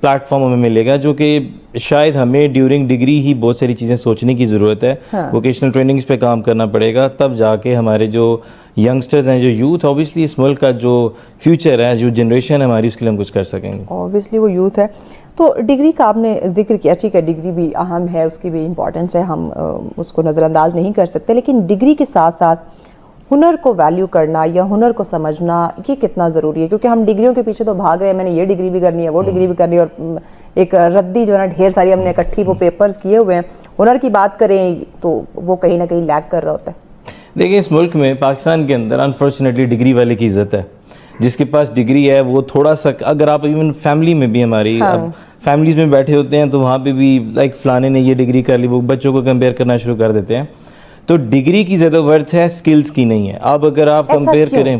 Plate form ہمیں ملے گا جو کہ شاید ہمیں ڈیورنگ ڈگری ہی بہت ساری چیزیں سوچنے کی ضرورت ہے. ووکیشنل ٹریننگز پہ کام کرنا پڑے گا, تب جا کے ہمارے جو ینگسٹرز ہیں, جو یوتھ, اوبیسلی اس ملک کا جو فیوچر ہے, جو جنریشن ہے ہماری, اس کے لیے ہم کچھ کر سکیں گے. اوبیسلی وہ یوتھ ہے. تو ڈگری کا آپ نے ذکر کیا, ٹھیک ہے ڈگری بھی اہم ہے, اس کی بھی امپورٹنس ہے, ہم اس کو نظر انداز نہیں کر سکتے, لیکن ڈگری کے ساتھ ساتھ ہنر کو ویلیو کرنا یا ہنر کو سمجھنا یہ کتنا ضروری ہے؟ کیونکہ ہم ڈگریوں کے پیچھے تو بھاگ رہے ہیں, میں نے یہ ڈگری بھی کرنی ہے, وہ ڈگری بھی کرنی ہے, اور ایک ردی جو ہے نا ڈھیر ساری ہم نے اکٹھی وہ پیپرز کیے ہوئے ہیں. ہنر کی بات کریں تو وہ کہیں نہ کہیں لیگ کر رہا ہوتا ہے. دیکھیں اس ملک میں, پاکستان کے اندر انفارچونیٹلی ڈگری والے کی عزت ہے. جس کے پاس ڈگری ہے وہ تھوڑا سا, اگر آپ ایون فیملی میں بھی, ہماری اب فیملیز میں بیٹھے ہوتے ہیں تو وہاں پہ بھی لائک فلانے نے یہ ڈگری کر لی, وہ بچوں کو کمپیئر کرنا شروع کر دیتے ہیں. تو ڈگری کی زیادہ ورتھ ہے, سکلز کی نہیں ہے. اب اگر آپ کمپیئر کریں,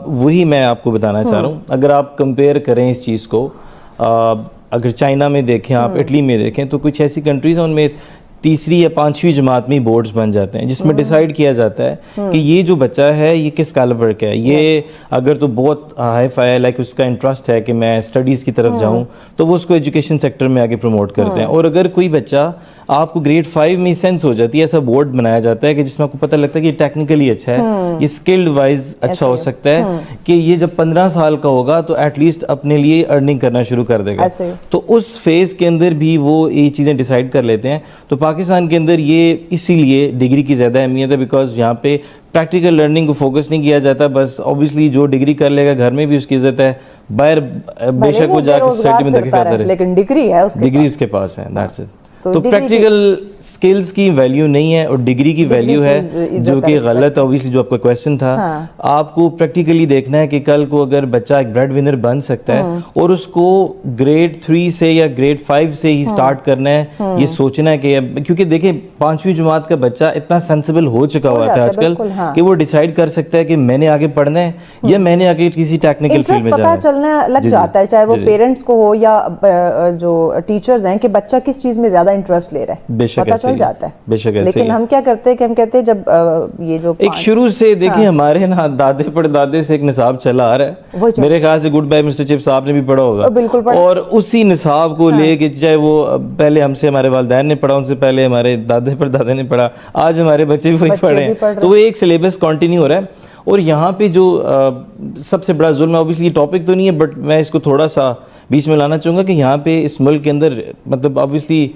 وہی میں آپ کو بتانا چاہ رہا ہوں, اگر آپ کمپیئر کریں اس چیز کو, اگر چائنا میں دیکھیں آپ, اٹلی میں دیکھیں, تو کچھ ایسی کنٹریز ہیں ان میں تیسری یا پانچویں جماعت میں بورڈز بن جاتے ہیں جس میں ڈیسائیڈ کیا جاتا ہے کہ یہ جو بچہ ہے یہ کس کیلیبر کا ہے. یہ اگر تو بہت ہائی فائی ہے, لائک اس کا انٹرسٹ ہے کہ میں اسٹڈیز کی طرف جاؤں, تو وہ اس کو ایجوکیشن سیکٹر میں آگے پروموٹ کرتے ہیں. اور اگر کوئی بچہ, آپ کو گریڈ 5 میں سینس ہو جاتی ہے, ایسا بورڈ بنایا جاتا ہے کہ جس میں آپ کو پتہ لگتا ہے کہ یہ ٹیکنیکلی اچھا ہے, یہ اسکلڈ وائز اچھا ہو سکتا ہے, کہ یہ جب 15 سال کا ہوگا تو ایٹ لیسٹ اپنے لیے ارننگ کرنا شروع کر دے گا. تو اس فیز کے اندر بھی وہ یہ چیزیں ڈیسائیڈ کر لیتے ہیں. تو پاکستان کے اندر یہ اسی لیے ڈگری کی زیادہ اہمیت ہے, بیکاز یہاں پہ پریکٹیکل لرننگ کو فوکس نہیں کیا جاتا. بس اوبیسلی جو ڈگری کر لے گا گھر میں بھی اس کی عزت ہے, باہر بے شک وہ جا کے سوسائٹی میں دھکے کھاتا رہے, لیکن ڈگری ہے, ڈگری اس کے پاس ہے, دیٹس اٹ. تو پریکٹیکل سکلز کی ویلیو نہیں ہے, اور ڈگری کی ویلیو ہے, جو کہ غلط ہے. اوبیسلی جو آپ کا کویسچن تھا, آپ کو پریکٹیکلی دیکھنا ہے کہ کل کو اگر بچہ ایک بریڈ ونر بن سکتا ہے, اور اس کو گریڈ 3 سے یا گریڈ 5 سے ہی سٹارٹ کرنا ہے, یہ سوچنا ہے کہ, کیونکہ دیکھیں 5ویں جماعت کا بچہ اتنا سینسیبل ہو چکا ہوا ہے آج کل کہ وہ ڈیسائیڈ کر سکتا ہے کہ میں نے آگے پڑھنا ہے یا میں نے آگے کسی ٹیکنیکل فیلڈ میں جانا ہے. پتہ چلنا لگ جاتا ہے, چاہے وہ پیرنٹس کو ہو یا جو ٹیچرز ہیں, کہ بچہ کس چیز میں زیادہ انٹرسٹ لے رہا ہے, بے شک پتہ چل جاتا ہے. بے شک. لیکن ہم کیا کرتے ہیں کہ ہم کہتے ہیں جب یہ جو ایک شروع سے دیکھیں ہمارے نا دادے پردادے سے ایک نصاب چلا آ رہا ہے, میرے خیال سے گڈ بائی مسٹر چپ صاحب نے بھی پڑھا ہوگا, اور اسی نصاب کو لے کے, چاہے وہ پہلے ہم سے ہمارے والدین نے پڑھا, ان سے پہلے ہمارے دادے پردادے نے پڑھا, آج ہمارے بچے بھی وہی پڑھے ہیں, تو وہ ایک سلیبس کنٹینیو ہو رہا ہے. اور یہاں پہ جو سب سے بڑا ظلم ہے, اوبیسلی یہ ٹاپک تو نہیں ہے بٹ میں اس کو تھوڑا سا بیچ میں لانا چاہوں گا, کہ یہاں پہ اس ملک کے اندر, مطلب اوبیسلی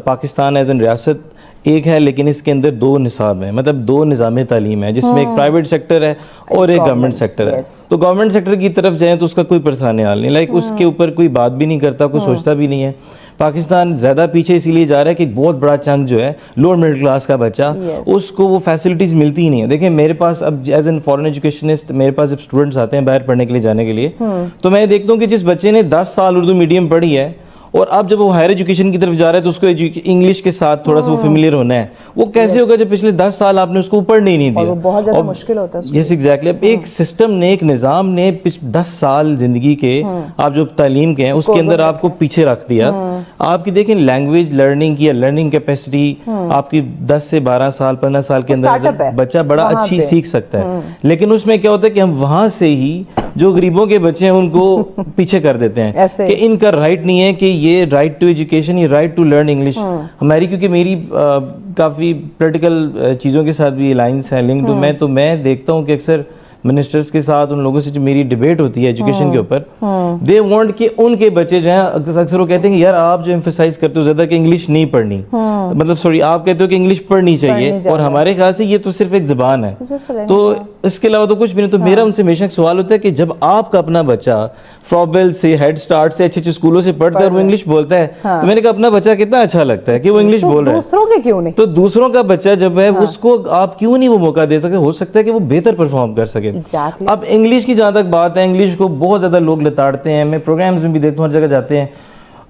پاکستان ایز این ریاست ایک ہے, لیکن اس کے اندر 2 نصاب ہیں, مطلب 2 نظام تعلیم ہے, جس میں ایک پرائیویٹ سیکٹر ہے اور ایک گورنمنٹ سیکٹر ہے. تو گورنمنٹ سیکٹر کی طرف جائیں تو اس کا کوئی پرسان حال نہیں, لائک اس کے اوپر کوئی بات بھی نہیں کرتا, کوئی سوچتا بھی نہیں ہے. پاکستان زیادہ پیچھے اسی لیے جا رہا ہے کہ ایک بہت بڑا چنک جو ہے لوور مڈل کلاس کا بچہ, اس کو وہ فیسلٹیز ملتی ہی نہیں ہیں. دیکھیں میرے پاس اب ایز این فارن ایجوکیشنسٹ, میرے پاس جب اسٹوڈنٹس آتے ہیں باہر پڑھنے کے لیے جانے کے لیے, تو میں دیکھتا ہوں کہ جس بچے نے 10 سال اردو میڈیم پڑھی ہے, اور اب جب وہ ہائر ایجوکیشن کی طرف جا رہا ہے تو اس کو انگلش کے ساتھ تھوڑا سا وہ فیملیئر ہونا ہے. وہ کیسے ہوگا جب پچھلے 10 سال آپ نے اس کو پڑھنے ہی نہیں دیا؟ اور بہت زیادہ مشکل ہوتا ہے. Yes exactly. اب ایک سسٹم نے, ایک نظام نے 10 سال زندگی کے آپ جو تعلیم کے ہیں اس کے اندر آپ کو پیچھے رکھ دیا. آپ کی دیکھیں لینگویج لرننگ کی یا لرننگ کیپیسٹی آپ کی 10 سے 12 سال 15 سال کے اندر بچہ بڑا اچھی سیکھ سکتا ہے, لیکن اس میں کیا ہوتا ہے کہ ہم وہاں سے ہی جو غریبوں کے بچے ہیں ان کو پیچھے کر دیتے ہیں کہ ان کا رائٹ نہیں ہے کہ یہ رائٹ ٹو ایجوکیشن, یہ رائٹ ٹو لرن انگلش. ہماری کیونکہ میری کافی پولیٹیکل چیزوں کے ساتھ بھی لائنس ہیں لنکڈ, تو میں دیکھتا ہوں کہ اکثر منسٹرز کے ساتھ ان لوگوں سے جو میری ڈیبیٹ ہوتی ہے ایجوکیشن کے اوپر, دے وانٹ کہ ان کے بچے جو ہیں, اکثر وہ کہتے ہیں کہ یار آپ جو ایمفیسائز کرتے ہو زیادہ کہ انگلش نہیں پڑھنی, مطلب سوری آپ کہتے ہو کہ انگلش پڑھنی چاہیے, اور ہمارے خیال سے یہ تو صرف ایک زبان ہے, تو اس کے علاوہ تو کچھ بھی نہیں. تو میرا ان سے ہمیشہ ایک سوال ہوتا ہے کہ جب آپ کا اپنا بچہ فروبل سے, ہیڈ سٹارٹ سے, اچھے اچھے اسکولوں سے پڑھتا ہے اور وہ انگلش بولتا ہے, تو میں نے کہا اپنا بچہ کتنا اچھا لگتا ہے کہ وہ انگلش بول رہا ہے, دوسروں کے کیوں نہیں؟ تو دوسروں کا بچہ جب ہے اس کو آپ کیوں نہیں وہ موقع دے سکتے؟ ہو سکتا ہے کہ وہ بہتر پرفارم کر سکے. اب انگلش کی جہاں تک بات ہے, انگلش کو بہت زیادہ لوگ لتاڑتے ہیں, میں پروگرامز میں بھی دیکھتا ہوں ہر جگہ جاتے ہیں.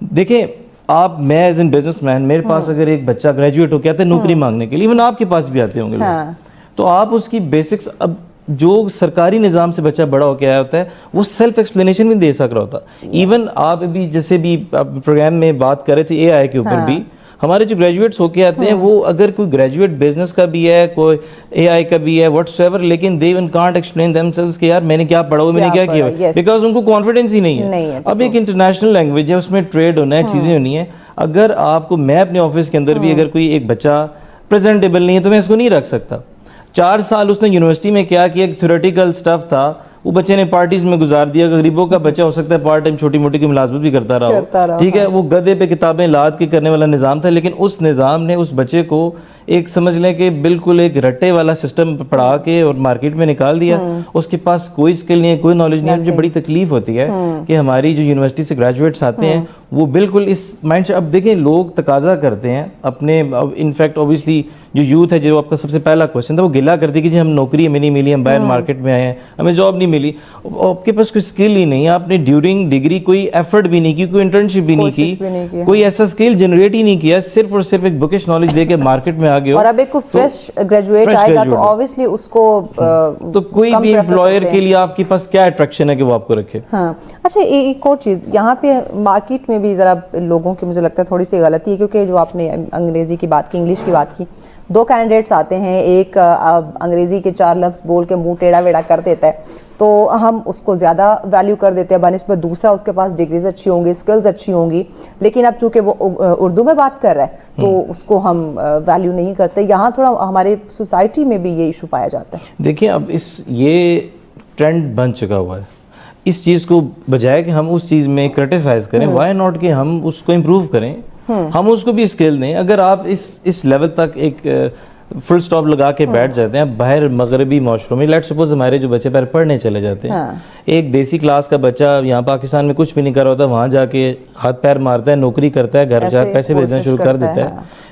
دیکھیں آپ, میں ایز این بزنس مین, میرے پاس اگر ایک بچہ گریجویٹ ہو کے آتا ہے نوکری مانگنے کے لیے, ایون آپ کے پاس بھی آتے ہوں گے لوگ, تو آپ اس کی بیسکس, اب جو سرکاری نظام سے بچہ بڑا ہو کے آیا ہوتا ہے وہ سیلف ایکسپلینیشن بھی دے سک رہا ہوتا. ایون آپ ابھی جیسے بھی پروگرام میں بات کر رہے تھے اے آئی کے اوپر بھی, ہمارے جو گریجویٹس ہو کے آتے ہیں وہ اگر کوئی گریجویٹ بزنس کا بھی ہے, کوئی اے آئی کا بھی ہے, واٹس ایور, لیکن they even can't explain themselves کہ یار میں نے کیا پڑھا ہوا, میں نے کیا کیا, بیکاز ان کو کانفیڈنس ہی نہیں ہے. اب ایک انٹرنیشنل لینگویج ہے, اس میں ٹریڈ ہونا ہے, چیزیں ہونی ہیں. اگر آپ کو, میں اپنے آفس کے اندر بھی اگر کوئی ایک بچہ پریزنٹیبل نہیں ہے تو میں اس کو نہیں رکھ سکتا. 4 سال اس نے یونیورسٹی میں کیا کہ ایک تھیوریٹیکل سٹف تھا, وہ بچے نے پارٹیز میں گزار دیا. غریبوں کا بچہ ہو سکتا ہے پارٹ ٹائم چھوٹی موٹی کی ملازمت بھی کرتا رہا ہو, ٹھیک ہے, وہ گدھے پہ کتابیں لاد کے کرنے والا نظام تھا, لیکن اس نظام نے اس بچے کو ایک سمجھ لیں کہ بالکل ایک رٹے والا سسٹم پڑھا کے اور مارکیٹ میں نکال دیا. اس کے پاس کوئی سکل نہیں ہے, کوئی نالج نہیں ہے. مجھے بڑی تکلیف ہوتی ہے کہ ہماری جو یونیورسٹی سے گریجویٹس آتے ہیں وہ بالکل اس مائنڈ سے, اب دیکھیں لوگ تقاضا کرتے ہیں اپنے, انفیکٹ اوبیسلی جو یوتھ ہے, جو آپ کا سب سے پہلا کوشچن تھا, وہ گلا کرتی کہ جی ہم نوکری ہمیں نہیں ملی, ہم باہر مارکیٹ میں آئے ہیں, ہمیں جاب نہیں ملی. آپ کے پاس کوئی اسکل ہی نہیں ہے, آپ نے ڈیورنگ ڈگری کوئی ایفرٹ بھی نہیں کی, کوئی انٹرنشپ بھی نہیں کی, کوئی ایسا اسکل جنریٹ ہی نہیں کیا, صرف اور صرف ایک بکش نالج لے کے مارکیٹ میں آ گئے ہو. اور اب ایک فریش گریجویٹ آئے گا تو obviously اس کو تو کوئی بھی امپلائر کے لیے آپ کے پاس کیا اٹریکشن ہے کہ وہ آپ کو رکھے. ہاں اچھا, ایک اور چیز یہاں پہ مارکیٹ میں بھی ذرا لوگوں کی مجھے لگتا ہے تھوڑی سی غلطی ہے, کیونکہ جو آپ نے انگریزی کی بات کی, انگلش کی بات کی, 2 کینڈیڈیٹس آتے ہیں, ایک انگریزی کے 4 لفظ بول کے منہ ٹیڑھا ویڑھا کر دیتا ہے تو ہم اس کو زیادہ ویلیو کر دیتے ہیں بنسبت دوسرا اس کے پاس ڈگریز اچھی ہوں گی, اسکلز اچھی ہوں گی, لیکن اب چونکہ وہ اردو میں بات کر رہا ہے تو اس کو ہم ویلیو نہیں کرتے. یہاں تھوڑا ہمارے سوسائٹی میں بھی یہ ایشو پایا جاتا ہے. دیکھیں اب یہ ٹرینڈ بن چکا ہوا ہے, اس چیز کو بجائے کہ ہم اس چیز میں کرٹیسائز کریں, وائی ناٹ کہ ہم اس کو امپروو کریں, ہم اس کو بھی اسکل دیں. اگر آپ اس لیول تک ایک فل سٹاپ لگا کے بیٹھ جاتے ہیں, باہر مغربی معاشروں میں, لیٹ سپوز ہمارے جو بچے باہر پڑھنے چلے جاتے ہیں, ایک دیسی کلاس کا بچہ یہاں پاکستان میں کچھ بھی نہیں کر رہا ہوتا, وہاں جا کے ہاتھ پیر مارتا ہے, نوکری کرتا ہے, گھر جا پیسے بھیجنا شروع کر دیتا ہے.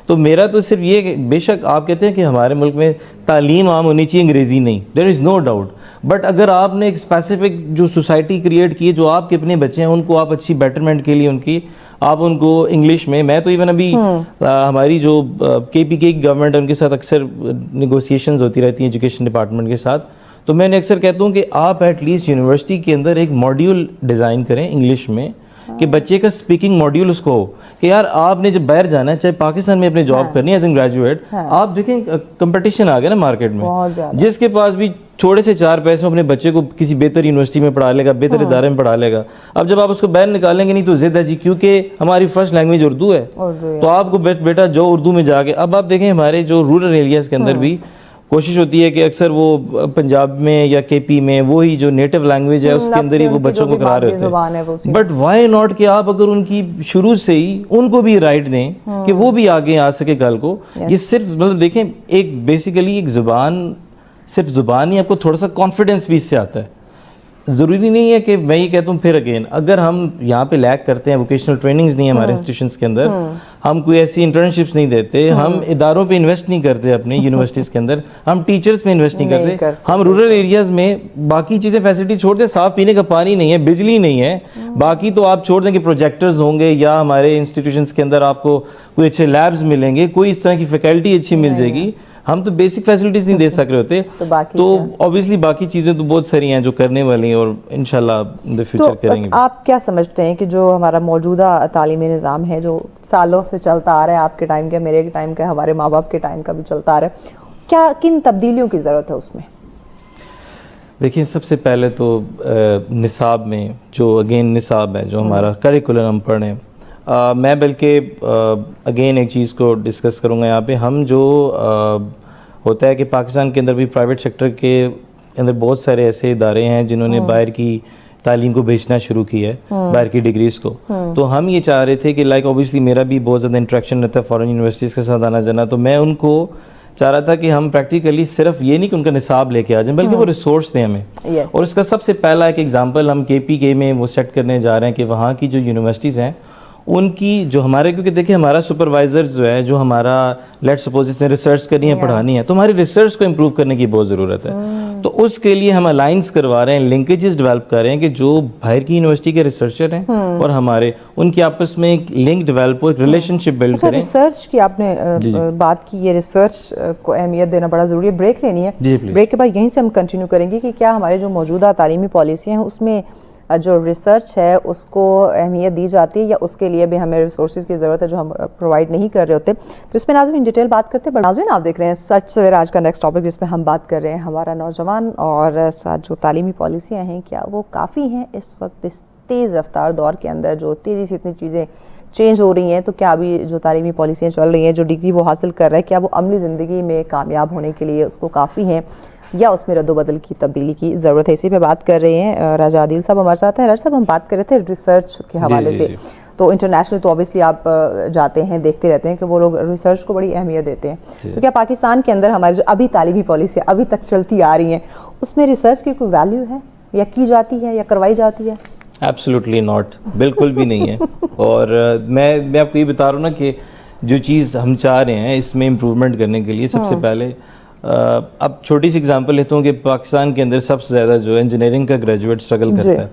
تو میرا تو صرف یہ کہ بے شک آپ کہتے ہیں کہ ہمارے ملک میں تعلیم عام ہونی چاہیے, انگریزی نہیں, دیر از نو ڈاؤٹ, بٹ اگر آپ نے ایک اسپیسیفک جو سوسائٹی کریٹ کی ہے, جو آپ کے اپنے بچے ہیں, ان کو آپ اچھی بیٹرمنٹ کے لیے ان کی آپ ان کو انگلش میں تو ایون ابھی ہماری جو کے پی کے گورنمنٹ ہے ان کے ساتھ اکثر نیگوسیشنز ہوتی رہتی ہیں ایجوکیشن ڈپارٹمنٹ کے ساتھ, تو میں نے اکثر کہتا ہوں کہ آپ ایٹ لیسٹ یونیورسٹی کے اندر ایک ماڈیول ڈیزائن کریں انگلش میں, کہ بچے کا اسپیکنگ ماڈیول اس کو ہو کہ یار آپ نے جب باہر جانا ہے, چاہے پاکستان میں اپنے جاب کرنی ہے ایز این گریجویٹ, آپ دیکھیں کمپٹیشن آ گیا نا مارکیٹ میں, جس کے پاس بھی تھوڑے سے 4 پیسے اپنے بچے کو کسی بہتر یونیورسٹی میں پڑھا لے گا, بہتر ادارے میں پڑھا لے گا. اب جب آپ اس کو باہر نکالیں گے نہیں تو ضد ہے جی, کیونکہ ہماری فرسٹ لینگویج اردو ہے, تو آپ کو بیٹا جو اردو میں جا کے, اب آپ دیکھیں ہمارے جو رورل ایریاز کے اندر بھی کوشش ہوتی ہے کہ اکثر وہ پنجاب میں یا کے پی میں وہی جو نیٹو لینگویج ہے اس کے اندر ہی وہ بچوں کو کرا رہے ہوتے ہیں. بٹ وائی ناٹ کہ آپ اگر ان کی شروع سے ہی ان کو بھی رائٹ دیں کہ وہ بھی آگے آ سکے کل کو. یہ صرف مطلب دیکھیں ایک بیسیکلی ایک زبان, صرف زبان ہی, آپ کو تھوڑا سا کانفیڈنس بھی اس سے آتا ہے. ضروری نہیں ہے کہ میں یہ کہتا ہوں پھر اگین, اگر ہم یہاں پہ لیک کرتے ہیں, ووکیشنل ٹریننگز نہیں ہیں ہمارے انسٹیٹیوشنس کے اندر, ہم کوئی ایسی انٹرنشپس نہیں دیتے, ہم اداروں پہ انویسٹ نہیں کرتے اپنے یونیورسٹیز کے اندر, ہم ٹیچرز پہ انویسٹ نہیں کرتے, ہم رورل ایریاز میں باقی چیزیں فیسلٹی چھوڑ دیں, صاف پینے کا پانی نہیں ہے, بجلی نہیں ہے, باقی تو آپ چھوڑ دیں کہ پروجیکٹرز ہوں گے یا ہمارے انسٹیٹیوشنس کے اندر آپ کو کوئی اچھے لیبز ملیں گے, کوئی اس طرح کی فیکلٹی اچھی مل جائے گی. ہم تو بیسک فیسلٹیز نہیں دے سک رہے ہوتے, تو obviously باقی چیزیں تو بہت ساری ہیں جو کرنے والی ہیں اور انشاءاللہ in the future کریں گے. آپ کیا سمجھتے ہیں کہ جو ہمارا موجودہ تعلیمی نظام ہے جو سالوں سے چلتا آ رہا ہے, آپ کے ٹائم کا, میرے ٹائم کا, ہمارے ماں باپ کے ٹائم کا بھی چلتا آ رہا ہے, کیا کن تبدیلیوں کی ضرورت ہے اس میں؟ دیکھیں سب سے پہلے تو نصاب میں, جو اگین نصاب ہے جو ہمارا کریکولم ہم پڑھیں, میں بلکہ اگین ایک چیز کو ڈسکس کروں گا یہاں پہ. ہم جو ہوتا ہے کہ پاکستان کے اندر بھی پرائیویٹ سیکٹر کے اندر بہت سارے ایسے ادارے ہیں جنہوں نے باہر کی تعلیم کو بھیجنا شروع کی ہے, باہر کی ڈگریز کو. تو ہم یہ چاہ رہے تھے کہ لائک اوبیسلی میرا بھی بہت زیادہ انٹریکشن رہتا ہے فارن یونیورسٹیز کے ساتھ آنا جانا, تو میں ان کو چاہ رہا تھا کہ ہم پریکٹیکلی صرف یہ نہیں کہ ان کا نصاب لے کے آ جائیں, بلکہ وہ ریسورس دیں ہمیں. اور اس کا سب سے پہلا ایک ایگزامپل ہم کے پی کے میں وہ سیٹ کرنے جا رہے ہیں کہ وہاں کی جو یونیورسٹیز ہیں ان کی جو ہمارے, کیونکہ دیکھیں ہمارا سپروائزر جو ہے, جو ہمارا لیٹ سپوز اس نے ریسرچ کرنی ہے, پڑھانی ہے, تو ہماری ریسرچ کو امپروو کرنے کی بہت ضرورت ہے. تو اس کے لیے ہم الائنس کروا رہے ہیں, لنکیجز ڈیولپ کر رہے ہیں کہ جو باہر کی یونیورسٹی کے ریسرچر ہیں اور ہمارے, ان کی آپس میں ایک لنک ڈیولپ ہو, ایک ریلیشن شپ بلڈ کریں. ریسرچ کی آپ نے بات کی, یہ ریسرچ کو اہمیت دینا بڑا ضروری ہے. بریک لینی ہے, بریک کے بعد یہیں سے ہم کنٹینیو کریں گے کہ کیا ہمارے جو موجودہ تعلیمی پالیسیاں ہیں اس میں جو ریسرچ ہے اس کو اہمیت دی جاتی ہے یا اس کے لیے بھی ہمیں ریسورسز کی ضرورت ہے جو ہم پرووائڈ نہیں کر رہے ہوتے. تو اس پہ ناظرین ڈیٹیل بات کرتے ہیں. ناظرین آپ دیکھ رہے ہیں سچ سویرا, آج کا نیکسٹ ٹاپک جس پہ ہم بات کر رہے ہیں ہمارا نوجوان اور ساتھ جو تعلیمی پالیسیاں ہیں کیا وہ کافی ہیں اس وقت اس تیز رفتار دور کے اندر جو تیزی سے اتنی چیزیں چینج ہو رہی ہیں. تو کیا ابھی جو تعلیمی پالیسیاں چل رہی ہیں, جو ڈگری وہ حاصل کر رہا ہے, کیا وہ عملی زندگی میں کامیاب ہونے کے لیے اس کو کافی ہیں یا اس میں رد و بدل کی تبدیلی کی ضرورت ہے؟ اسی پہ بات کر رہے ہیں. راجہ عادل صاحب ہمارے ساتھ ہیں. راجہ صاحب ہم بات کر رہے تھے ریسرچ کے حوالے سے. تو انٹرنیشنل تو اوبیسلی آپ جاتے ہیں, دیکھتے رہتے ہیں کہ وہ لوگ ریسرچ کو بڑی اہمیت دیتے ہیں. تو کیا پاکستان کے اندر ہماری جو ابھی تعلیمی پالیسی ابھی تک چلتی آ رہی ہیں اس میں ریسرچ کی کوئی ویلیو ہے یا کی جاتی ہے یا کروائی جاتی ہے؟ ایبسلیوٹلی ناٹ, بالکل بھی نہیں ہے. اور میں آپ کو یہ بتا رہا ہوں نا کہ جو چیز ہم چاہ رہے ہیں اس میں امپرومنٹ کرنے کے لیے سب سے پہلے اب چھوٹی سی اگزامپل لیتا ہوں کہ پاکستان کے اندر سب سے زیادہ جو انجینئرنگ کا گریجویٹ اسٹرگل کرتا ہے.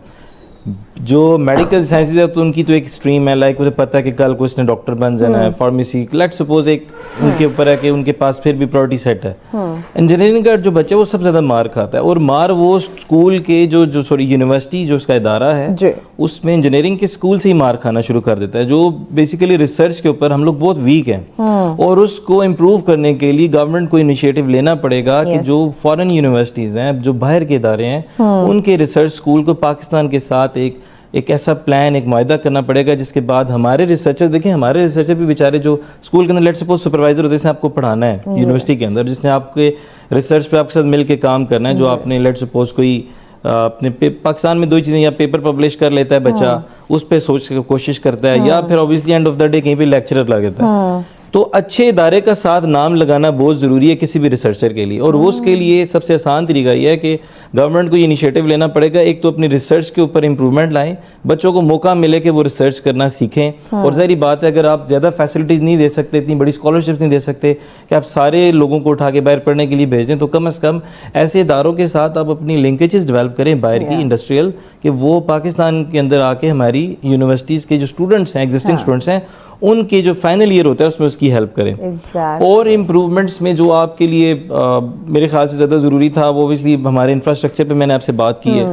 جو میڈیکل سائنسز ہے تو ان کی تو ایک اسٹریم ہے, لائک مجھے پتہ ہے کہ کل کو اس نے ڈاکٹر بن جانا ہے, فارمیسی, لیٹ سپوز ایک ان کے اوپر ہے کہ ان کے پاس پھر بھی پرائورٹی سیٹ ہے. انجینئرنگ کا جو بچہ وہ سب سے زیادہ مار کھاتا ہے, اور مار وہ اسکول کے جو یونیورسٹی جو اس کا ادارہ ہے اس میں انجینئرنگ کے اسکول سے ہی مار کھانا شروع کر دیتا ہے, جو بیسیکلی ریسرچ کے اوپر ہم لوگ بہت ویک ہیں. اور اس کو امپروو کرنے کے لیے گورنمنٹ کو انیشیٹو لینا پڑے گا کہ جو فارن یونیورسٹیز ہیں, جو باہر کے ادارے ہیں, ان کے ریسرچ اسکول کو پاکستان کے ساتھ ایک ایسا پلان, ایک معاہدہ کرنا پڑے گا جس کے بعد ہمارے ریسرچر, دیکھیں ہمارے ریسرچر بھی بیچارے جو اسکول کے اندر لیٹ سپوز سپروائزر ہوتے ہیں, جس نے آپ کو پڑھانا ہے یونیورسٹی کے اندر, جس نے آپ کے ریسرچ پہ آپ کے ساتھ مل کے کام کرنا ہے, جو آپ نے لیٹ سپوز کوئی اپنے پاکستان میں 2 چیزیں, یا پیپر پبلش کر لیتا ہے بچہ, اس پہ سوچ کے کوشش کرتا ہے, یا پھر obviously and of the day کہیں پہ لیکچرر لگ جاتا ہے. تو اچھے ادارے کا ساتھ نام لگانا بہت ضروری ہے کسی بھی ریسرچر کے لیے. اور اس کے لیے سب سے آسان طریقہ یہ ہے کہ گورنمنٹ کو یہ انیشیٹو لینا پڑے گا, ایک تو اپنی ریسرچ کے اوپر امپرومنٹ لائیں, بچوں کو موقع ملے کہ وہ ریسرچ کرنا سیکھیں. اور ظاہری بات ہے اگر آپ زیادہ فیسلٹیز نہیں دے سکتے, اتنی بڑی اسکالرشپس نہیں دے سکتے کہ آپ سارے لوگوں کو اٹھا کے باہر پڑھنے کے لیے بھیج دیں, تو کم از کم ایسے اداروں کے ساتھ آپ اپنی لنکیجز ڈیولپ کریں باہر کی انڈسٹریل, کہ وہ پاکستان کے اندر آ کے ہماری یونیورسٹیز کے جو اسٹوڈنٹس ہیں, ایگزسٹنگ اسٹوڈنٹس ہیں, ان کے جو فائنل ایئر ہوتا ہے اس میں اس کی ہیلپ کریں. اور امپروومنٹس میں جو آپ کے لیے میرے خیال سے زیادہ ضروری تھا وہ اوبیسلی ہمارے انفراسٹرکچر پہ میں نے آپ سے بات کی ہے,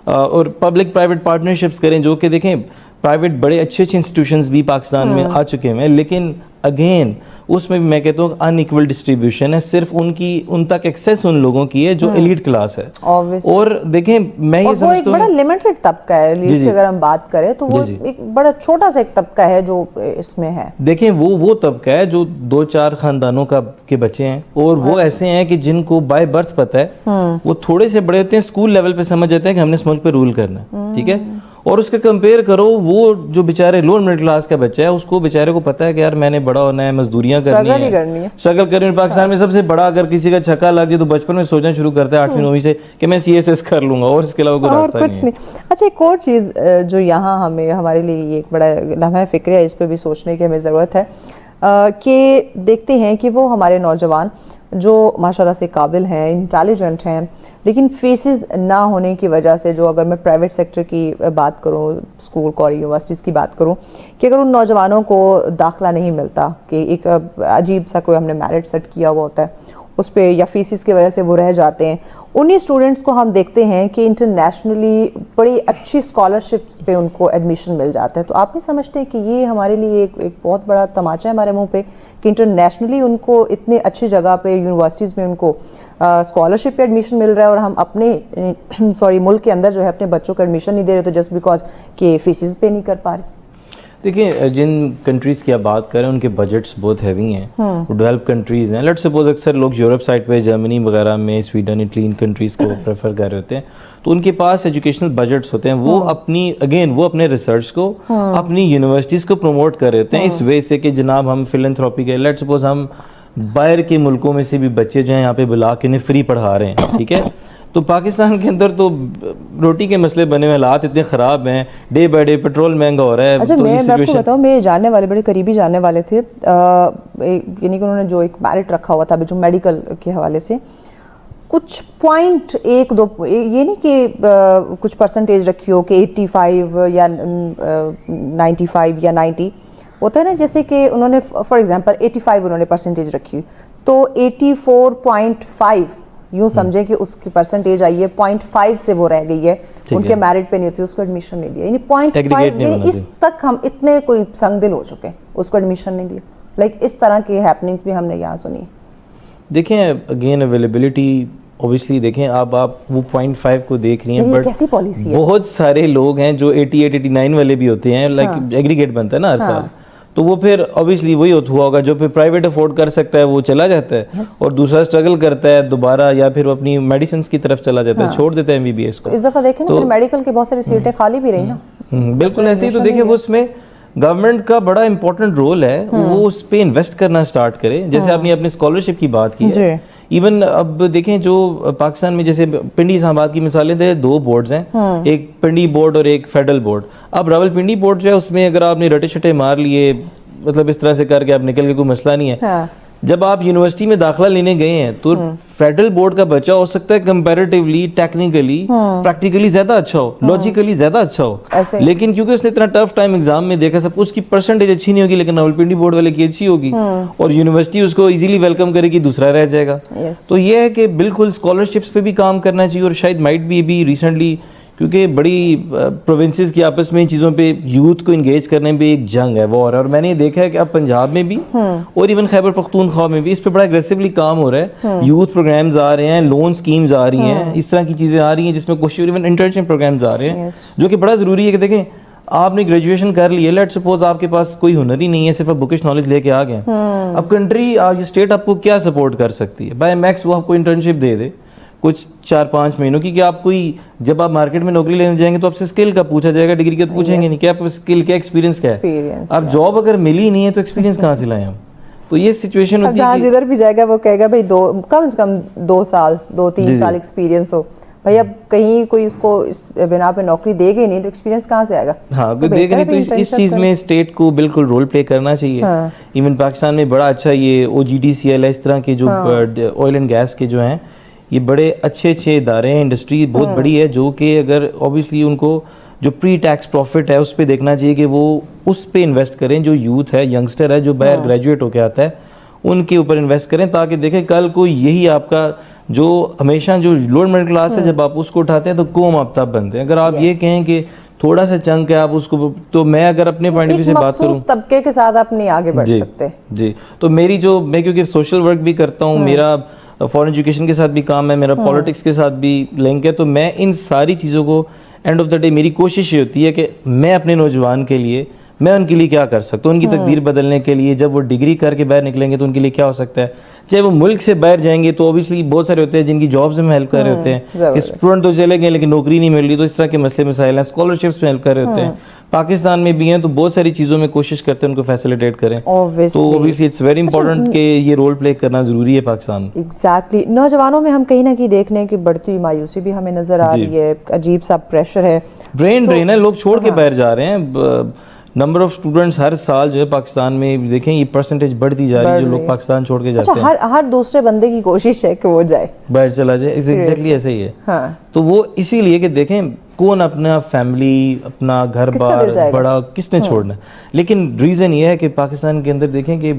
اور پبلک پرائیویٹ پارٹنرشپس کریں, جو کہ دیکھیں پرائیویٹ بڑے اچھے انسٹیٹیوشنز بھی پاکستان میں آ چکے ہیں, لیکن اگین اس میں بھی میں کہتا ہوں ان ایکول ڈسٹریبیوشن ہے, صرف ان تک ایکسیس ان لوگوں کی ہے جو ایلیٹ کلاس ہے. اور دیکھیں میں یہ سمجھتا ہوں ایک بڑا لمیٹڈ طبقہ ہے ایلیٹ کی, اگر ہم بات کریں تو وہ ایک بڑا چھوٹا سا ایک طبقہ ہے جو اس میں ہے. دیکھیں وہ طبقہ ہے جو 2-4 خاندانوں کے بچے ہیں, اور وہ ایسے ہیں کہ جن کو بائی برتھ پتہ ہے, وہ تھوڑے سے بڑے ہوتے ہیں, اسکول لیول پہ سمجھ جاتے ہیں کہ ہم نے اس ملک پہ رول کرنا ہے, ٹھیک ہے. اور اس کے کمپیئر کرو وہ جو بیچارے لوور مڈل کلاس کا بچہ ہے, اس کو بیچارے کو پتہ ہے کہ یار میں نے بڑا ہونا ہے, مزدوریاں کرنی ہے, اسٹرگل کرنی ہے. پاکستان میں سب سے بڑا اگر کسی کا چھکا لگ جائے تو بچپن میں سوچنا شروع کرتا ہے 8ویں 9ویں سے کہ میں CSS کر لوں گا, اور اس کے علاوہ کوئی راستہ نہیں ہے. اچھا, ایک اور چیز جو یہاں ہمارے لیے ایک بڑا لمحہ فکر ہے, اس پہ بھی سوچنے کی ہمیں ضرورت ہے کہ دیکھتے ہیں کہ وہ ہمارے نوجوان جو ماشاءاللہ سے قابل ہیں, انٹیلیجنٹ ہیں, لیکن فیسز نہ ہونے کی وجہ سے, جو اگر میں پرائیویٹ سیکٹر کی بات کروں, اسکول کالج یونیورسٹیز کی بات کروں, کہ اگر ان نوجوانوں کو داخلہ نہیں ملتا, کہ ایک عجیب سا کوئی ہم نے میرٹ سیٹ کیا ہوا ہوتا ہے اس پہ, یا فیسز کی وجہ سے وہ رہ جاتے ہیں, انہی اسٹوڈنٹس کو ہم دیکھتے ہیں کہ انٹرنیشنلی بڑی اچھی اسکالرشپس پہ ان کو ایڈمیشن مل جاتا ہے. تو آپ نہیں سمجھتے کہ یہ ہمارے لیے ایک بہت بڑا تماچا ہے ہمارے منہ پہ کہ انٹرنیشنلی ان کو اتنے اچھی جگہ پہ یونیورسٹیز میں ان کو اسکالرشپ پہ ایڈمیشن مل رہا ہے, اور ہم اپنے ملک کے اندر جو ہے اپنے بچوں کو ایڈمیشن نہیں دے رہے, تو جسٹ بیکاز کہ فیسز پے نہیں کر پا رہے. دیکھیں جن کنٹریز کی آپ بات کریں ان کے بجٹس بہت ہیوی ہیں, وہ ڈیولپ کنٹریز ہیں. لیٹ سپوز اکثر لوگ یورپ سائڈ پہ, جرمنی وغیرہ میں, سویڈن, اٹلی, ان کنٹریز کو پریفر کر رہے ہوتے ہیں, تو ان کے پاس ایجوکیشنل بجٹس ہوتے ہیں, وہ اپنے ریسرچ کو اپنی یونیورسٹیز کو پروموٹ کر رہے ہوتے ہیں اس وجہ سے کہ جناب ہم فلنتھراپی کے, لیٹ سپوز ہم باہر کے ملکوں میں سے بھی بچے جو ہیں یہاں پہ بلا کے انہیں فری پڑھا رہے ہیں, ٹھیک ہے. تو پاکستان کے اندر تو روٹی کے مسئلے بنے ہوئے, حالات اتنے خراب ہیں, ڈے بائی ڈے پیٹرول مہنگا ہو رہا ہے. اچھا, میں آپ کو بتاؤں, میرے جاننے والے بڑے قریبی جاننے والے تھے, یعنی کہ انہوں نے جو ایک میرٹ رکھا ہوا تھا جو میڈیکل کے حوالے سے, کچھ 0.1-2, یہ نہیں کہ کچھ پرسنٹیج رکھی ہو کہ 85 یا 95 یا 90 ہوتا ہے نا, جیسے کہ انہوں نے فار ایگزامپل 85 انہوں نے پرسنٹیج رکھی, تو 84.5 یوں سمجھے کہ اس کی پرسنٹیج آئی ہے 0.5 سے وہ رہ گئی ہے, ان کے میرٹ پہ نہیں ہوتی, اس کو ایڈمیشن نہیں دیا, یعنی 0.5 یعنی اس تک ہم اتنے کوئی سنگ دل ہو چکے, اس کو ایڈمیشن نہیں دیا. لائک اس طرح کی ہیپننگز بھی ہم نے یہاں سنی. دیکھیں اگین اویلیبلٹی اوبیسلی دیکھیں آپ وہ 0.5 کو دیکھ رہی ہیں, بٹ بہت سارے لوگ ہیں جو 88 89 والے بھی ہوتے ہیں, لائک ایگریگیٹ بنتا ہے نا ہر سال, تو وہ پھر اوبیسلی وہی ہوا ہوگا جو پھر پرائیویٹ افورڈ کر سکتا ہے وہ چلا جاتا ہے, اور دوسرا اسٹرگل کرتا ہے دوبارہ, یا پھر وہ اپنی میڈیسنس کی طرف چلا جاتا ہے, چھوڑ دیتا ہے MBBS کو. اس دفعہ دیکھیں نا میڈیکل کے بہت ساری سیٹیں خالی بھی رہی نا. بالکل ایسے ہی. تو دیکھیں وہ اس میں گورنمنٹ کا بڑا امپورٹنٹ رول ہے, وہ اس پہ انویسٹ کرنا اسٹارٹ کرے. جیسے آپ نے اپنی اسکالرشپ کی بات کی ہے, ایون اب دیکھیں جو پاکستان میں جیسے پنڈی اسلام آباد کی مثالیں دیں, 2 بورڈز ہیں, ایک پنڈی بورڈ اور ایک فیڈرل بورڈ. اب راول پنڈی بورڈ جو ہے اس میں اگر آپ نے رٹے شٹے مار لیے, مطلب اس طرح سے کر کے آپ نکل کے, کوئی مسئلہ نہیں ہے. جب آپ یونیورسٹی میں داخلہ لینے گئے ہیں تو فیڈرل بورڈ کا بچہ ہو سکتا ہے کمپیریٹیولی ٹیکنیکلی پریکٹیکلی زیادہ اچھا ہو, لاجیکلی زیادہ اچھا ہو, لیکن کیونکہ اس نے اتنا ٹف ٹائم ایگزام میں دیکھا سب کچھ, کی پرسنٹیج اچھی نہیں ہوگی, لیکن راولپنڈی بورڈ والے کی اچھی ہوگی, اور یونیورسٹی اس کو ایزیلی ویلکم کرے گی, دوسرا رہ جائے گا. تو یہ ہے کہ بالکل اسکالرشپس پہ بھی کام کرنا چاہیے, اور شاید مائٹ بھی ریسنٹلی کیونکہ بڑی پروونسز کی آپس میں ان چیزوں پہ یوتھ کو انگیج کرنے پہ ایک جنگ ہے, وار ہے, اور میں نے یہ دیکھا ہے کہ اب پنجاب میں بھی اور ایون خیبر پختونخوا میں بھی اس پہ بڑا اگریسولی کام ہو رہا ہے. یوتھ پروگرامز آ رہے ہیں, لون اسکیمز آ رہی ہیں, اس طرح کی چیزیں آ رہی ہیں جس میں کچھ ایون انٹرنشپ پروگرامز آ رہے ہیں, جو کہ بڑا ضروری ہے. کہ دیکھیں آپ نے گریجویشن کر لی ہے, لیٹ سپوز آپ کے پاس کوئی ہنر ہی نہیں ہے, صرف آپ بکش نالج لے کے آ گئے, اب کنٹری یہ اسٹیٹ آپ کو کیا سپورٹ کر سکتی ہے؟ بائی میکس وہ آپ کو انٹرنشپ دے دے کچھ 4-5 مہینوں کی, کہ آپ کوئی جب آپ مارکیٹ میں نوکری لینے جائیں گے تو آپ سے اسکل کا پوچھا جائے گا, ڈگری کا پوچھیں گے نہیں, کیا آپ اسکل کیا ایکسپیرینس کیا ہے. آپ جاب اگر ملی نہیں ہے تو ایکسپیرینس کہاں سے لائیں ہم؟ تو یہ سچویشن ہوتی ہے کہ جدھر بھی جائے گا وہ کہے گا بھائی کم سے کم 2 سال 2-3 سال ایکسپیرینس ہو. بھائی اب کہیں کوئی اس کو اس بنا پہ نوکری دے گی نہیں تو ایکسپیرینس کہاں سے آئے گا؟ ہاں کوئی دے گا نہیں. تو اس چیز میں اسٹیٹ کو بالکل رول پلے کرنا چاہیے. ایون پاکستان میں بڑا اچھا یہ OGDCL ہے, اس طرح کے جو آئل اینڈ گیس کے جو ہیں, یہ بڑے اچھے ادارے ہیں, انڈسٹری بہت بڑی ہے, جو کہ اگر اوبیسلی ان کو جو پری ٹیکس پروفٹ ہے اس پہ دیکھنا چاہیے کہ وہ اس پہ انویسٹ کریں. جو یوتھ ہے, ینگسٹر ہے, جو باہر گریجویٹ ہو کے آتا ہے, ان کے اوپر انویسٹ کریں, تاکہ دیکھیں کل کو یہی آپ کا جو ہمیشہ جو لوور مڈل کلاس ہے, جب آپ اس کو اٹھاتے ہیں تو قوم آپ تب بنتے ہیں. اگر آپ یہ کہیں کہ تھوڑا سا چنک ہے آپ اس کو, تو میں اگر اپنے پوائنٹ آف ویو سے بات کروں, طبقے کے ساتھ آپ نہیں آگے بڑھ سکتے. جی تو میری جو میں کیونکہ سوشل ورک بھی کرتا ہوں, میرا فارن ایجوکیشن کے ساتھ بھی کام ہے, میرا پالیٹکس کے ساتھ بھی لنک ہے, تو میں ان ساری چیزوں کو اینڈ آف دا ڈے میری کوشش یہ ہوتی ہے کہ میں اپنے نوجوان کے لیے میں ان کے لیے کیا کر سکتا ہوں, ان کی تقدیر بدلنے کے لیے. جب وہ ڈگری کر کے باہر نکلیں گے تو ان کے لیے کیا ہو سکتا ہے, چاہے وہ ملک سے باہر جائیں گے تو اوبیسلی بہت سارے ہوتے ہیں جن کی جابس میں ہیلپ کر رہے ہوتے ہیں, کہ اسٹوڈنٹ تو چلے گئے لیکن نوکری نہیں مل رہی, تو اس طرح کے مسئلے مسائل ہیں. اسکالرشپس میں ہیلپ کر رہے ہوتے ہیں, پاکستان میں بھی ہیں, تو بہت ساری چیزوں میں کوشش کرتے ہیں ان کو فیسیلیٹیٹ کریں. تو اوبیسلی اٹس ویری امپورٹنٹ کہ یہ رول پلے کرنا ضروری ہے پاکستان میں. ایگزیکٹلی. نوجوانوں میں ہم کہیں نہ کہیں دیکھ رہے ہیں کہ بڑھتی ہوئی مایوسی بھی ہمیں نظر آ رہی ہے, عجیب سا پریشر ہے, برین ڈرین ہے, لوگ چھوڑ کے باہر جا رہے ہیں. نمبر آف اسٹوڈنٹس ہر سال جو ہے پاکستان میں دیکھیں یہ پرسنٹیج بڑھتی جا رہی ہے, جو لوگ پاکستان چھوڑ کے جاتے ہیں. ہر دوسرے بندے کی کوشش ہے کہ وہ جائے, باہر چلا جائے. ایگزیکٹلی ایسا ہی ہے. تو وہ اسی لیے کہ دیکھیں کون اپنا فیملی, اپنا گھر بار بڑا کس نے چھوڑنا ہے. لیکن ریزن یہ ہے کہ پاکستان کے اندر دیکھیں کہ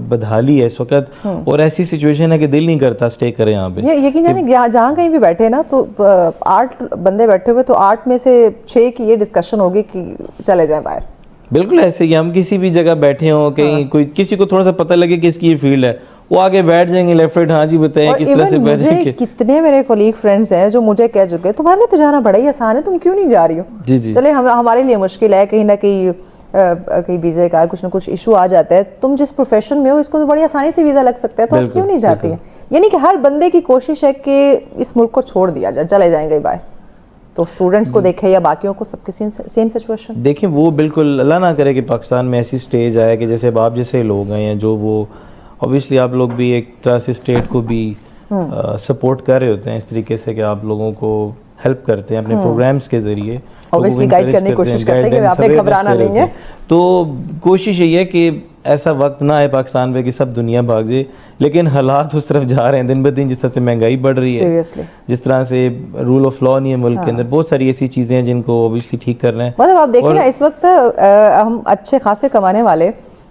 بدحالی ہے اس وقت, اور ایسی سچویشن ہے کہ دل نہیں کرتا اسٹے کریں یہاں پہ. یقین جانے جہاں کہیں بھی بیٹھے نا تو 8 بندے بیٹھے ہوئے, تو 8 میں سے 6 کی یہ ڈسکشن ہوگی کہ چلے جائیں باہر. بالکل ایسے ہی ہم کسی بھی جگہ بیٹھے ہوں, کہیں کوئی کسی کو تھوڑا سا پتہ لگے کہ اس کی یہ فیلڈ ہے, وہ آگے بیٹھ جائیں گے لیفٹ رائٹ, ہاں جی بتائیں کس طرح سے بیٹھ جائیں گے. کتنے میرے کولیگ فرینڈس ہیں جو مجھے کہہ چکے تمہارے تو جانا بڑا ہی آسان ہے, تم کیوں نہیں جا رہی ہو. جی جی چلے ہمارے لیے مشکل ہے, کہیں نہ کہیں ویزے کا کچھ نہ کچھ ایشو آ جاتا ہے, تم جس پروفیشن میں ہو اس کو تو بڑی آسانی سے ویزا لگ سکتا ہے, تو آپ کیوں نہیں جاتی ہیں. یعنی کہ ہر بندے کی کوشش ہے کہ اس ملک کو چھوڑ دیا جائے, چلے جائیں گے باہر. تو اسٹوڈنٹس کو دیکھیں یا باقیوں کو, سب کی سیم سچویشن دیکھیں. وہ بالکل اللہ نہ کرے کہ پاکستان میں ایسی سٹیج آئے کہ جیسے آپ جیسے لوگ ہیں, جو وہ اوبیسلی آپ لوگ بھی ایک طرح سے اسٹیٹ کو بھی سپورٹ کر رہے ہوتے ہیں اس طریقے سے کہ آپ لوگوں کو ہیلپ کرتے ہیں اپنے پروگرامز کے ذریعے, اوبیسلی گائیڈ کرنے کی کوشش کرتے ہیں کہ آپ نے گھبرانا نہیں ہے. تو کوشش یہ ہے کہ ایسا وقت نہ آئے پاکستان پہ کہ سب دنیا بھاگ جائے, لیکن حالات اس طرف جا رہے ہیں دن بدن. جس طرح سے مہنگائی بڑھ رہی ہے, جس طرح سے رول آف لا نہیں ہے ملک کے اندر, بہت ساری ایسی چیزیں ہیں جن کو اوبیسلی ٹھیک کرنا ہے. مطلب آپ دیکھیں نا اس وقت ہم اچھے خاصے کمانے والے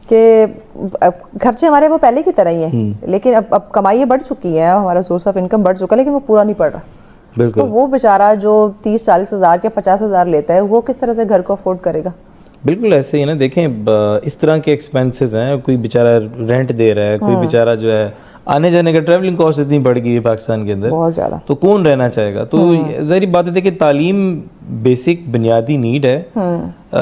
کہ خرچے ہمارے وہ پہلے کی طرح ہی ہیں, لیکن اب کمائیاں بڑھ چکی ہیں, ہمارا سورس آف انکم بڑھ چکا ہے, لیکن وہ پورا نہیں پڑ رہا. بالکل. تو وہ بیچارہ جو 30-40 ہزار یا 50 ہزار لیتا ہے وہ کس طرح سے گھر کو افورڈ کرے گا؟ بالکل ایسے ہی نا. دیکھیں اس طرح کے ایکسپینسز ہیں, کوئی بیچارہ رینٹ دے رہا ہے, کوئی بیچارہ جو ہے آنے جانے کا ٹریولنگ کاسٹ اتنی بڑھ گئی ہے پاکستان کے اندر بہت زیادہ, تو کون رہنا چاہے گا؟ تو ظاہری بات ہے کہ تعلیم بیسک بنیادی نیڈ ہے.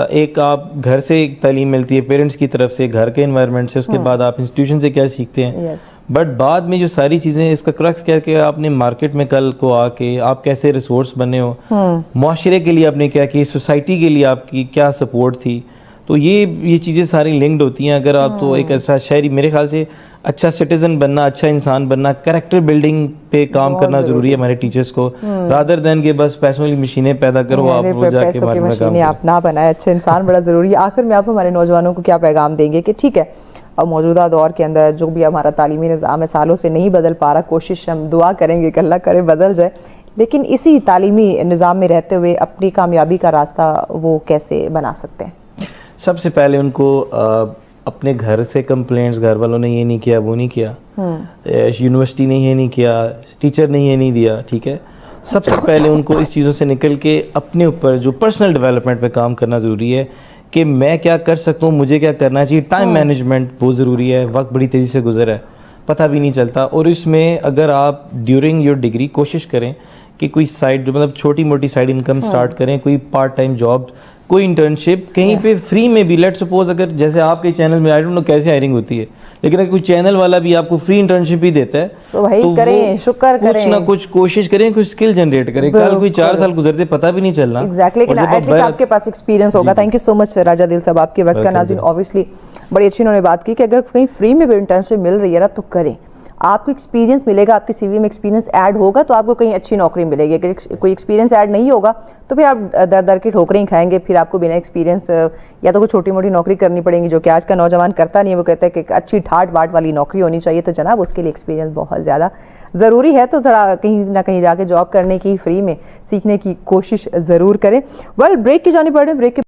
ایک آپ گھر سے ایک تعلیم ملتی ہے پیرنٹس کی طرف سے, گھر کے انوائرمنٹ سے, اس کے بعد آپ انسٹیٹیوشن سے کیا سیکھتے ہیں, بٹ بعد میں جو ساری چیزیں اس کا کرکس کیا کہ آپ نے مارکیٹ میں کل کو آ کے آپ کیسے ریسورس بنے ہو, معاشرے کے لیے آپ نے کیا کی, سوسائٹی کے لیے آپ کی کیا سپورٹ تھی. تو یہ چیزیں ساری لنکڈ ہوتی ہیں. اگر آپ تو ایک ایسا شہری, میرے خیال سے اچھا سٹیزن بننا, اچھا انسان بننا, کریکٹر بلڈنگ پہ کام کرنا ضروری ہے ہمارے ٹیچرس کو, رادر دین کہ بس پیسوں والی مشینیں پیدا کرو آپ وہ جا کے مارکیٹ میں کام کرو. آپ نہ بنائے, اچھا انسان بڑا ضروری ہے. آخر میں آپ ہمارے نوجوانوں کو کیا پیغام دیں گے کہ ٹھیک ہے اب موجودہ دور کے اندر جو بھی ہمارا تعلیمی نظام ہے سالوں سے نہیں بدل پا رہا, کوشش ہم دعا کریں گے کہ اللہ کرے بدل جائے, لیکن اسی تعلیمی نظام میں رہتے ہوئے اپنی کامیابی کا راستہ وہ کیسے بنا سکتے ہیں؟ سب سے پہلے ان کو اپنے گھر سے کمپلینٹس, گھر والوں نے یہ نہیں کیا, وہ نہیں کیا, یونیورسٹی نے یہ نہیں کیا, ٹیچر نے یہ نہیں دیا, ٹھیک ہے, سب سے پہلے ان کو اس چیزوں سے نکل کے اپنے اوپر جو پرسنل ڈیولپمنٹ پہ کام کرنا ضروری ہے کہ میں کیا کر سکتا ہوں, مجھے کیا کرنا چاہیے. ٹائم مینجمنٹ بہت ضروری ہے, وقت بڑی تیزی سے گزر ہے, پتہ بھی نہیں چلتا. اور اس میں اگر آپ ڈیورنگ یور ڈگری کوشش کریں کہ کوئی سائڈ مطلب چھوٹی موٹی سائڈ انکم سٹارٹ کریں, کوئی پارٹ ٹائم جاب, کوئی انٹرنشپ کہیں پہ فری میں بھی. لیٹ سپوز اگر جیسے آپ کے چینل میں آئی ڈونٹ نو کیسے ہائرنگ ہوتی ہے, لیکن اگر کوئی چینل والا بھی آپ کو فری انٹرنشپ ہی دیتا ہے تو کریں, شکر کریں, کچھ نہ کچھ کوشش کریں, کوئی اسکل جنریٹ کریں. کل کوئی 4 سال گزرتے پتہ بھی نہیں چلنا. ایگزیکٹلی, لیکن ایٹ لیسٹ آپ کے پاس ایکسپیرینس ہوگا. تھینک یو سو مچ راجہ دل صاحب آپ کے وقت کا. ناظرین اوبیسلی بڑی اچھی انہوں نے بات کی کہ اگر کہیں فری میں بھی انٹرنشپ مل رہی ہے نا تو کریں, آپ کو ایکسپیرینس ملے گا, آپ کی سی وی میں ایکسپیرینس ایڈ ہوگا تو آپ کو کہیں اچھی نوکری ملے گی. اگر کوئی ایکسپیرینس ایڈ نہیں ہوگا تو پھر آپ در کی ٹھوکریں ہی کھائیں گے. پھر آپ کو بنا ایکسپیرینس یا تو کوئی چھوٹی موٹی نوکری کرنی پڑیں گی, جو کہ آج کا نوجوان کرتا نہیں ہے. وہ کہتا ہے کہ اچھی ٹھاٹ باٹ والی نوکری ہونی چاہیے, تو جناب اس کے لیے ایکسپیرینس بہت زیادہ ضروری ہے. تو ذرا کہیں نہ کہیں جا کے جاب کرنے کی, فری میں سیکھنے کی کوشش ضرور کریں. ویل بریک کی جانب بڑھیں, بریک